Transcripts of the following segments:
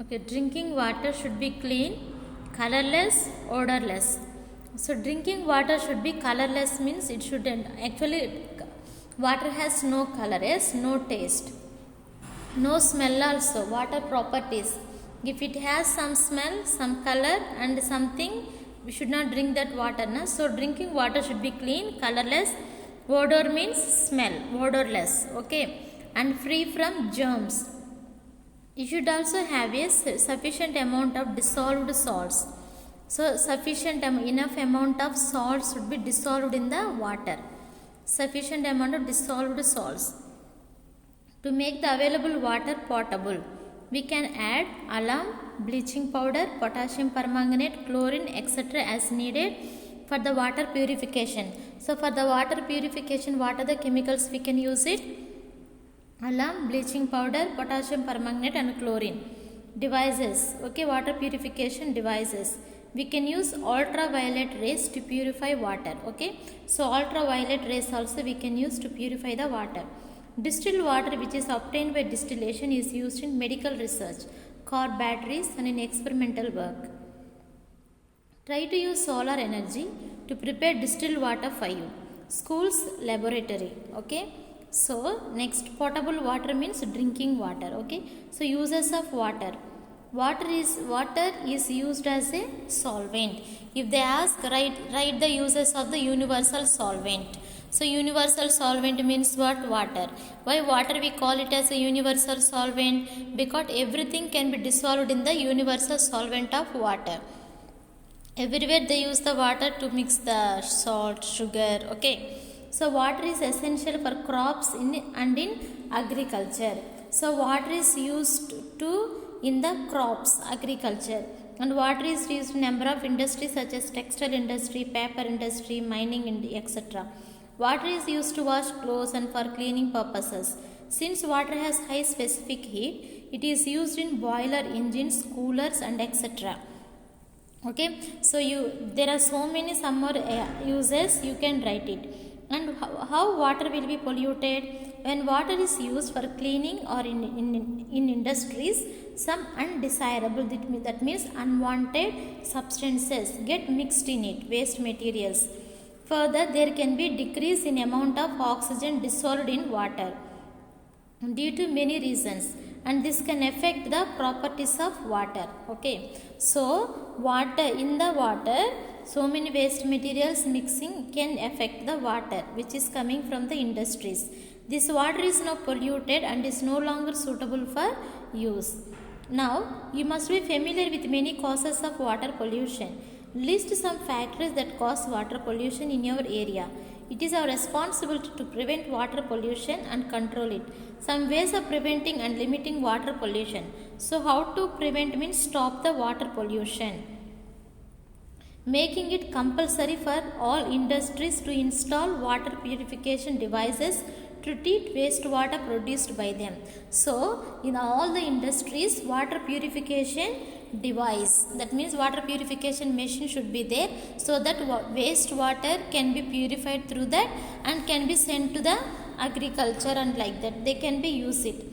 Okay, drinking water should be clean, colorless, odorless. So drinking water should be colorless means it shouldn't actually water has no color, yes, no taste, no smell also. Water properties. If it has some smell, some color and something, we should not drink that water. Na? So drinking water should be clean, colorless. Odor means smell, odorless. Okay, and free from germs. You should also have a sufficient amount of dissolved salts. So enough amount of salts should be dissolved in the water. Sufficient amount of dissolved salts. To make the available water potable, we can add alum, bleaching powder, potassium permanganate, chlorine, etc. as needed for the water purification. So for the water purification, what are the chemicals we can use it? Alum, bleaching powder, potassium permanganate and chlorine. Devices, okay, water purification devices. We can use ultraviolet rays to purify water, okay. So ultraviolet rays also we can use to purify the water. Distilled water which is obtained by distillation is used in medical research, car batteries and in experimental work. Try to use solar energy to prepare distilled water for you. Schools, laboratory, okay. So next, potable water means drinking water, okay. So uses of water. Water is used as a solvent. If they ask, write the uses of the universal solvent. So universal solvent means what? Water. Why water we call it as a universal solvent? Because everything can be dissolved in the universal solvent of water. Everywhere they use the water to mix the salt, sugar, okay. So water is essential for crops and in agriculture. So water is used in the crops, agriculture. And water is used in number of industries such as textile industry, paper industry, mining, etc. Water is used to wash clothes and for cleaning purposes. Since water has high specific heat, it is used in boiler engines, coolers and etc. Okay, so there are so many some more uses, you can write it. And how water will be polluted? When water is used for cleaning or in industries, some undesirable, that means unwanted substances get mixed in it, waste materials. Further, there can be decrease in amount of oxygen dissolved in water due to many reasons, and this can affect the properties of water. Okay, so in the water, so many waste materials mixing can affect the water which is coming from the industries. This water is now polluted and is no longer suitable for use. Now you must be familiar with many causes of water pollution. List some factors that cause water pollution in your area. It is our responsibility to prevent water pollution and control it. Some ways of preventing and limiting water pollution. So how to prevent means stop the water pollution. Making it compulsory for all industries to install water purification devices to treat wastewater produced by them. So in all the industries, water purification device, that means water purification machine should be there, so that wastewater can be purified through that and can be sent to the agriculture, and like that they can be used it.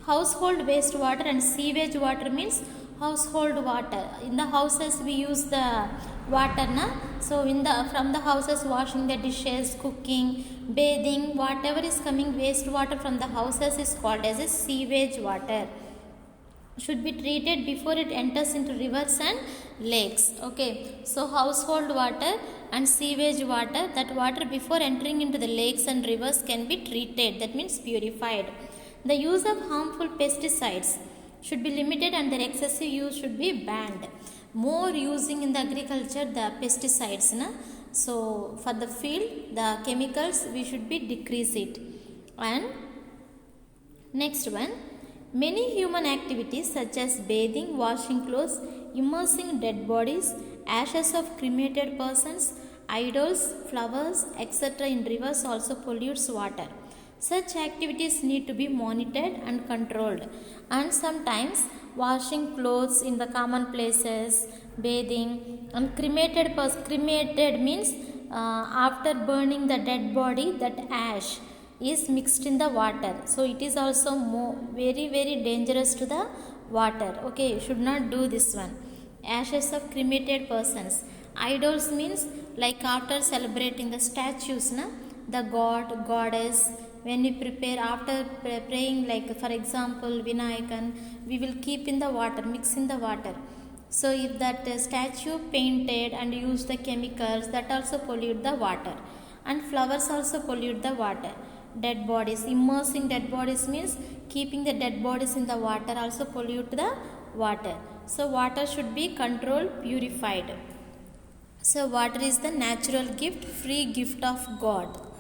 Household wastewater and sewage water means household water. In the houses we use the water, so from the houses, washing the dishes, cooking, bathing, whatever is coming wastewater from the houses is called as a sewage water. Should be treated before it enters into rivers and lakes. Okay, so household water and sewage water, that water before entering into the lakes and rivers can be treated, that means purified. The use of harmful pesticides should be limited and their excessive use should be banned. More using in the agriculture the pesticides, so for the field the chemicals we should be decrease it. And next one, many human activities such as bathing, washing clothes, immersing dead bodies, ashes of cremated persons, idols, flowers, etc. in rivers also pollutes water. Such activities need to be monitored and controlled, and sometimes washing clothes in the common places, bathing, and cremated means after burning the dead body, that ash is mixed in the water. So it is also very very dangerous to the water. Okay, you should not do this one. Ashes of cremated persons. Idols means like after celebrating the statues, na, the god, goddess, when we prepare after praying, like for example Vinayakan, we will keep in the water, mix in the water. So if that statue painted and use the chemicals, that also pollute the water. And flowers also pollute the water. Dead bodies, immersing dead bodies means keeping the dead bodies in the water also pollute the water. So water should be controlled, purified. So water is the natural gift, free gift of God.